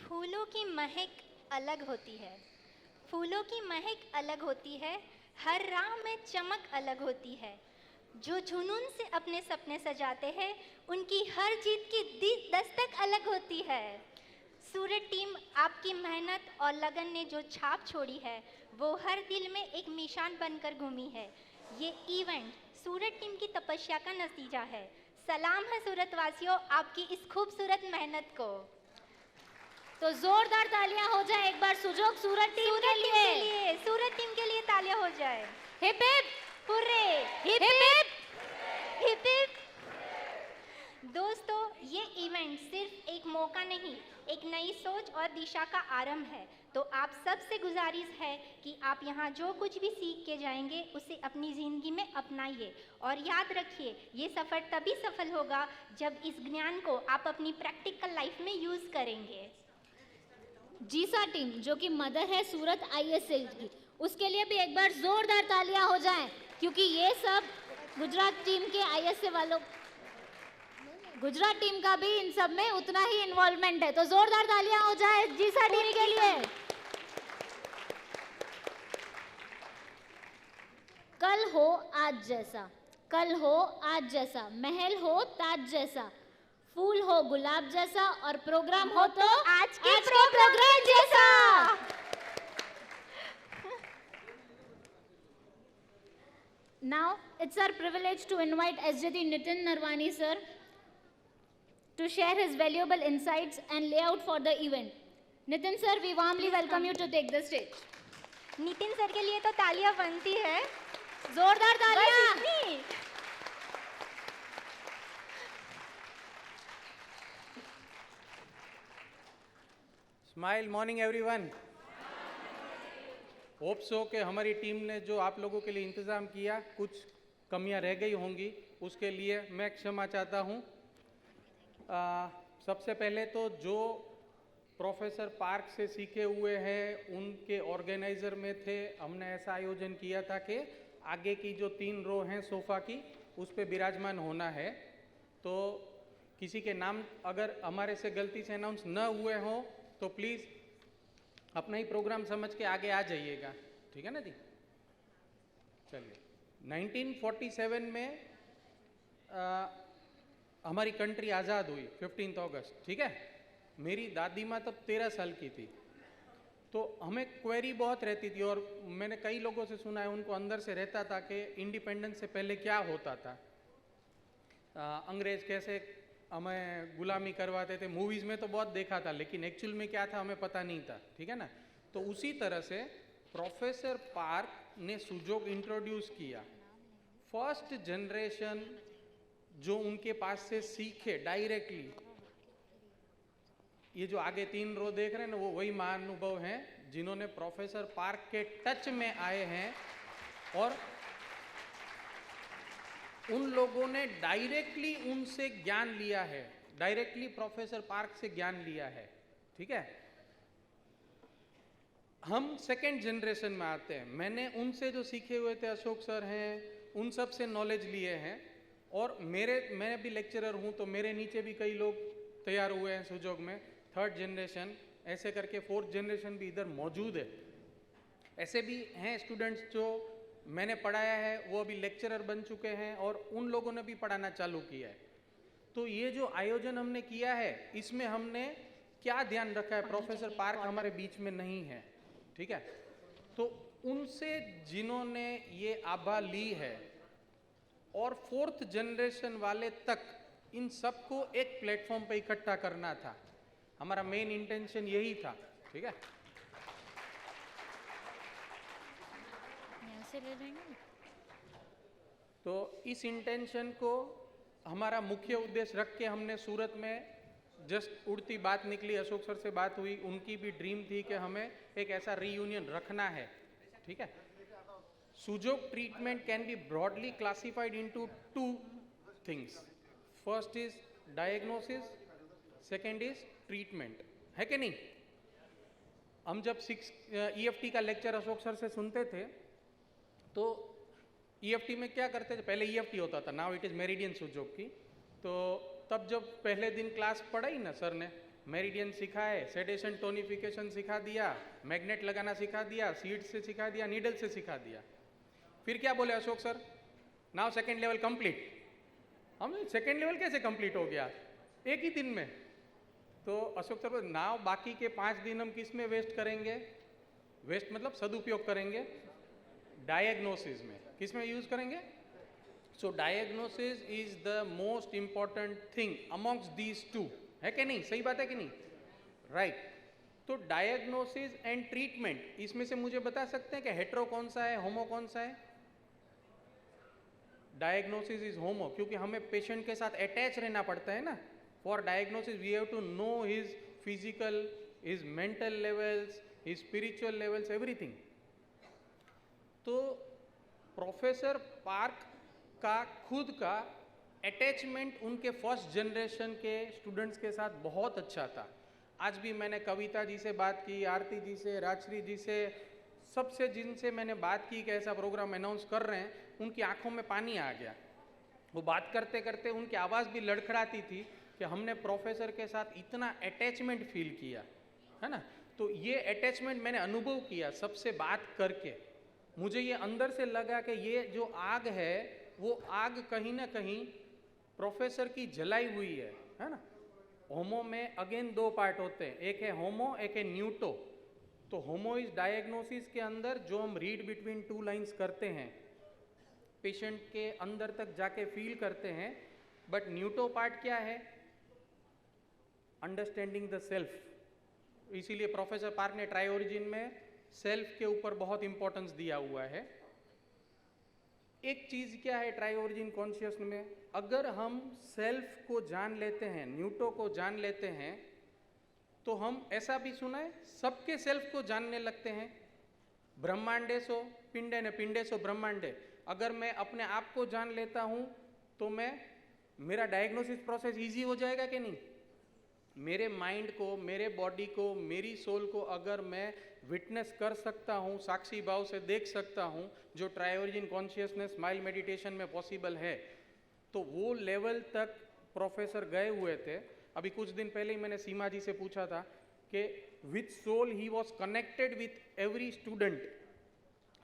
फूलों की महक अलग होती है। फूलों की महक अलग होती है, हर राह में चमक अलग होती है। जो जुनून से अपने सपने सजाते हैं, उनकी हर जीत की दस्तक अलग होती है। सूरत टीम, आपकी मेहनत और लगन ने जो छाप छोड़ी है, वो हर दिल में एक निशान बनकर घूमी है। ये इवेंट सूरत टीम की तपस्या का नतीजा है। सलाम है सूरत वासियों, आपकी इस खूबसूरत मेहनत को। तो जोरदार तालियां हो जाए एक बार सुजोग सूरत टीम के लिए। सूरत टीम के लिए तालियां हो जाए। Hip hip hurray, hip hip. Hip hip. दोस्तों, ये इवेंट सिर्फ एक मौका नहीं, एक नई सोच और दिशा का आरंभ है। तो आप सबसे गुजारिश है कि आप यहाँ जो कुछ भी सीख के जाएंगे, उसे अपनी ज़िंदगी में अपनाइए। और याद रखिए, ये सफ़र तभी सफल होगा जब इस ज्ञान को आप अपनी प्रैक्टिकल लाइफ में यूज़ करेंगे। जीसा टीम, जो कि मदर है सूरत आईएसए की, उसके लिए भी एक बार जोरदार तालियां हो जाएं, क्योंकि ये सब गुजरात टीम के आईएसए वालों, गुजरात टीम का भी इन सब में उतना ही इन्वॉल्वमेंट है। तो जोरदार तालियां हो जाए जीसा टीम के लिए। कल हो आज जैसा, कल हो आज जैसा, महल हो ताज जैसा, फूल हो गुलाब जैसा, और प्रोग्राम हो तो आज के प्रोग्राम जैसा। Now it's our privilege to invite SJD Nitin Narwani sir to share his valuable insights and layout for the event. Nitin sir, we warmly welcome you to take the stage. Nitin sir के लिए तो तालियां बनती है। जोरदार तालियां। Smile morning everyone. Hope so कि हमारी टीम ने जो आप लोगों के लिए इंतज़ाम किया, कुछ कमियां रह गई होंगी, उसके लिए मैं क्षमा चाहता हूं। सबसे पहले तो जो प्रोफेसर पार्क से सीखे हुए हैं, उनके ऑर्गेनाइज़र में थे। हमने ऐसा आयोजन किया था कि आगे की जो 3 रो हैं सोफ़ा की, उस पर विराजमान होना है। तो किसी के नाम अगर हमारे से गलती से अनाउंस न हुए हों तो प्लीज़ अपना ही प्रोग्राम समझ के आगे आ जाइएगा, ठीक है ना जी। चलिए, 1947 में हमारी कंट्री आज़ाद हुई 15 अगस्त, ठीक है। मेरी दादी माँ तब 13 साल की थी। तो हमें क्वेरी बहुत रहती थी, और मैंने कई लोगों से सुना है, उनको अंदर से रहता था कि इंडिपेंडेंस से पहले क्या होता था, अंग्रेज कैसे हमें गुलामी करवाते थे। मूवीज़ में तो बहुत देखा था, लेकिन एक्चुअल में क्या था हमें पता नहीं था, ठीक है ना। तो उसी तरह से प्रोफेसर पार्क ने सुजोग इंट्रोड्यूस किया। फर्स्ट जनरेशन जो उनके पास से सीखे डायरेक्टली, ये जो आगे 3 रो देख रहे हैं ना, वो वही महानुभव हैं जिन्होंने प्रोफेसर पार्क के टच में आए हैं, और उन लोगों ने डायरेक्टली उनसे ज्ञान लिया है, डायरेक्टली प्रोफेसर पार्क से ज्ञान लिया है, ठीक है। हम सेकेंड जनरेशन में आते हैं। मैंने उनसे जो सीखे हुए थे, अशोक सर हैं, उन सब से नॉलेज लिए हैं। और मैं भी लेक्चरर हूँ, तो मेरे नीचे भी कई लोग तैयार हुए हैं सुजोग में, 3rd जनरेशन, ऐसे करके 4th जनरेशन भी इधर मौजूद है। ऐसे भी हैं स्टूडेंट्स जो मैंने पढ़ाया है, वो अभी लेक्चरर बन चुके हैं, और उन लोगों ने भी पढ़ाना चालू किया है। तो ये जो आयोजन हमने किया है, इसमें हमने क्या ध्यान रखा है, प्रोफेसर पार्क हमारे बीच में नहीं है, ठीक है। तो उनसे जिन्होंने ये आभा ली है, और 4th जनरेशन वाले तक, इन सबको एक प्लेटफॉर्म पे इकट्ठा करना था। हमारा मेन इंटेंशन यही था, ठीक है। से ले लेंगे। तो इस इंटेंशन को हमारा मुख्य उद्देश्य रख के हमने सूरत में जस्ट उड़ती बात निकली, अशोक सर से बात हुई, उनकी भी ड्रीम थी कि हमें एक ऐसा रीयूनियन रखना है, ठीक है। Sujok treatment can be broadly classified into 2 things. First is diagnosis, second is treatment, है कि नहीं। हम जब EFT का लेक्चर अशोक सर से सुनते थे, तो EFT में क्या करते थे, पहले EFT होता था, नाउ इट इज मेरिडियन सुजोग की। तो तब जब पहले दिन क्लास पढ़ाई ना सर ने, मेरिडियन सिखाए, सेडेशन टोनिफिकेशन सिखा दिया, मैग्नेट लगाना सिखा दिया, सीड से सिखा दिया, नीडल से सिखा दिया। फिर क्या बोले Ashok sir, now second level complete. हम सेकेंड लेवल कैसे कंप्लीट हो गया एक ही दिन में? तो अशोक सर नाउ बाकी के 5 दिन हम किस में वेस्ट करेंगे? वेस्ट मतलब सदुपयोग करेंगे डायग्नोसिस में। किस में यूज करेंगे? So diagnosis is the most important thing amongst these two, है कि नहीं? सही बात है कि नहीं? राइट। तो डायग्नोसिस एंड ट्रीटमेंट, इसमें से मुझे बता सकते हैं कि हेटेरो कौन सा है, होमो कौन सा है? डायग्नोसिस इज होमो, क्योंकि हमें पेशेंट के साथ अटैच रहना पड़ता है ना। For diagnosis we have to know his physical, his mental levels, his spiritual levels, everything. तो प्रोफेसर पार्क का खुद का अटैचमेंट उनके फर्स्ट जनरेशन के स्टूडेंट्स के साथ बहुत अच्छा था। आज भी मैंने कविता जी से बात की, आरती जी से, राजश्री जी से, सबसे जिनसे मैंने बात की कि ऐसा प्रोग्राम अनाउंस कर रहे हैं, उनकी आंखों में पानी आ गया। वो बात करते करते उनकी आवाज़ भी लड़खड़ाती थी कि हमने प्रोफेसर के साथ इतना अटैचमेंट फील किया, है ना। तो ये अटैचमेंट मैंने अनुभव किया सबसे बात करके। मुझे ये अंदर से लगा कि ये जो आग है वो आग कहीं ना कहीं प्रोफेसर की जलाई हुई है ना। होमो में अगेन 2 पार्ट होते हैं, एक है होमो, एक है न्यूटो। तो होमो इज डायग्नोसिस के अंदर जो हम रीड बिटवीन 2 लाइंस करते हैं, पेशेंट के अंदर तक जाके फील करते हैं। बट न्यूटो पार्ट क्या है? Understanding the self. इसीलिए प्रोफेसर पार्क ने ट्राई ओरिजिन में सेल्फ के ऊपर बहुत इंपॉर्टेंस दिया हुआ है। एक चीज क्या है ट्राई ओरिजिन कॉन्शियस में, अगर हम सेल्फ को जान लेते हैं, न्यूटो को जान लेते हैं, तो हम ऐसा भी सुना है सबके सेल्फ को जानने लगते हैं। ब्रह्मांडे सो पिंडे ने, पिंडे सो ब्रह्मांडे। अगर मैं अपने आप को जान लेता हूं तो मेरा डायग्नोसिस प्रोसेस इजी हो जाएगा कि नहीं? मेरे माइंड को, मेरे बॉडी को, मेरी सोल को अगर मैं विटनेस कर सकता हूँ, साक्षी भाव से देख सकता हूँ, जो try origin consciousness smile meditation में पॉसिबल है, तो वो लेवल तक प्रोफेसर गए हुए थे। अभी कुछ दिन पहले ही मैंने सीमा जी से पूछा था कि with soul he was connected with every student.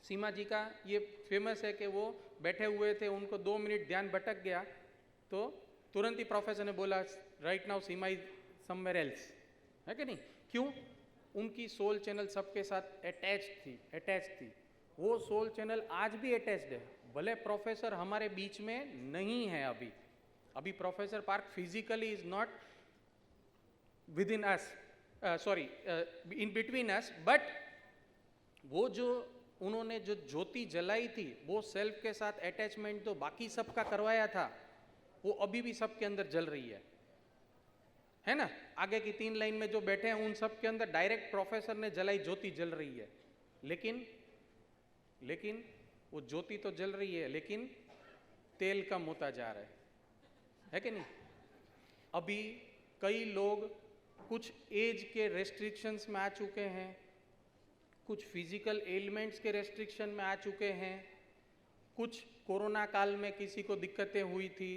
Seema ji का ये फेमस है कि वो बैठे हुए थे, उनको 2 मिनट ध्यान भटक गया तो तुरंत ही प्रोफेसर ने बोला right now Seema is somewhere else, है कि नहीं? क्यों? उनकी सोल चैनल सबके साथ अटैच थी। वो सोल चैनल आज भी अटैच्ड है, भले प्रोफेसर हमारे बीच में नहीं है अभी professor park physically is not with in us, in between us, but वो जो उन्होंने जो ज्योति जलाई थी, वो सेल्फ के साथ अटैचमेंट तो बाकी सबका करवाया था, वो अभी भी सबके अंदर जल रही है ना। आगे की 3 लाइन में जो बैठे हैं उन सब के अंदर डायरेक्ट प्रोफेसर ने जलाई ज्योति जल रही है। लेकिन वो ज्योति तो जल रही है, लेकिन तेल कम होता जा रहा है कि नहीं? अभी कई लोग कुछ एज के रेस्ट्रिक्शंस में आ चुके हैं, कुछ फिजिकल एलिमेंट्स के रेस्ट्रिक्शन में आ चुके हैं, कुछ कोरोना काल में किसी को दिक्कतें हुई थी,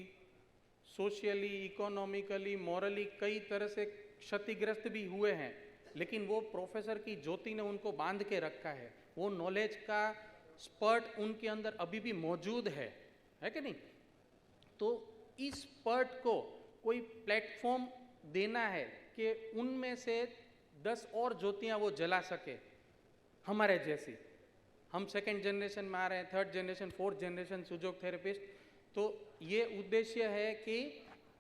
सोशली, इकोनॉमिकली, मॉरली कई तरह से क्षतिग्रस्त भी हुए हैं, लेकिन वो प्रोफेसर की ज्योति ने उनको बांध के रखा है। वो नॉलेज का स्पर्ट उनके अंदर अभी भी मौजूद है कि नहीं? तो इस स्पर्ट को कोई प्लेटफॉर्म देना है कि उनमें से 10 और ज्योतियां वो जला सके हमारे जैसी। हम 2nd जनरेशन में आ रहे हैं, 3rd generation, 4th generation सुजोग therapist. तो ये उद्देश्य है कि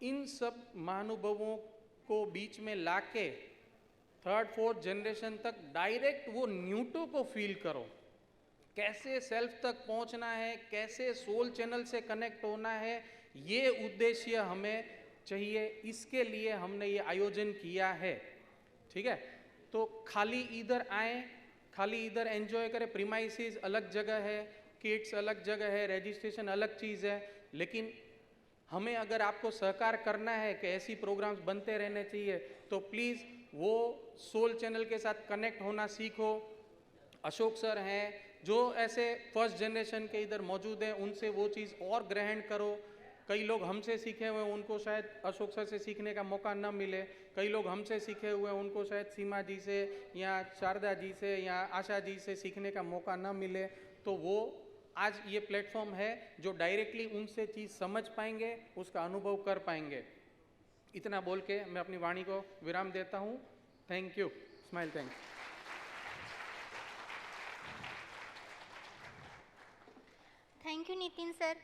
इन सब महानुभवों को बीच में लाके 3rd 4th जनरेशन तक डायरेक्ट वो न्यूटो को फील करो, कैसे सेल्फ तक पहुंचना है, कैसे सोल चैनल से कनेक्ट होना है, ये उद्देश्य हमें चाहिए। इसके लिए हमने ये आयोजन किया है, ठीक है? तो खाली इधर आए, खाली इधर एंजॉय करें, प्रीमाइसिस अलग जगह है, किट्स अलग जगह है, रजिस्ट्रेशन अलग चीज़ है, लेकिन हमें अगर आपको सहकार करना है कि ऐसी प्रोग्राम्स बनते रहने चाहिए, तो प्लीज़ वो सोल चैनल के साथ कनेक्ट होना सीखो। अशोक सर हैं जो ऐसे 1st जनरेशन के इधर मौजूद हैं, उनसे वो चीज़ और ग्रहण करो। कई लोग हमसे सीखे हुए उनको शायद अशोक सर से सीखने का मौका न मिले, कई लोग हमसे सीखे हुए उनको शायद सीमा जी से या शारदा जी से या आशा जी से सीखने का मौका न मिले, तो वो आज ये प्लेटफॉर्म है जो डायरेक्टली उनसे चीज़ समझ पाएंगे, उसका अनुभव कर पाएंगे। इतना बोल के मैं अपनी वाणी को विराम देता हूँ। Thank you. Smile. Thanks. Thank you Nitin sir.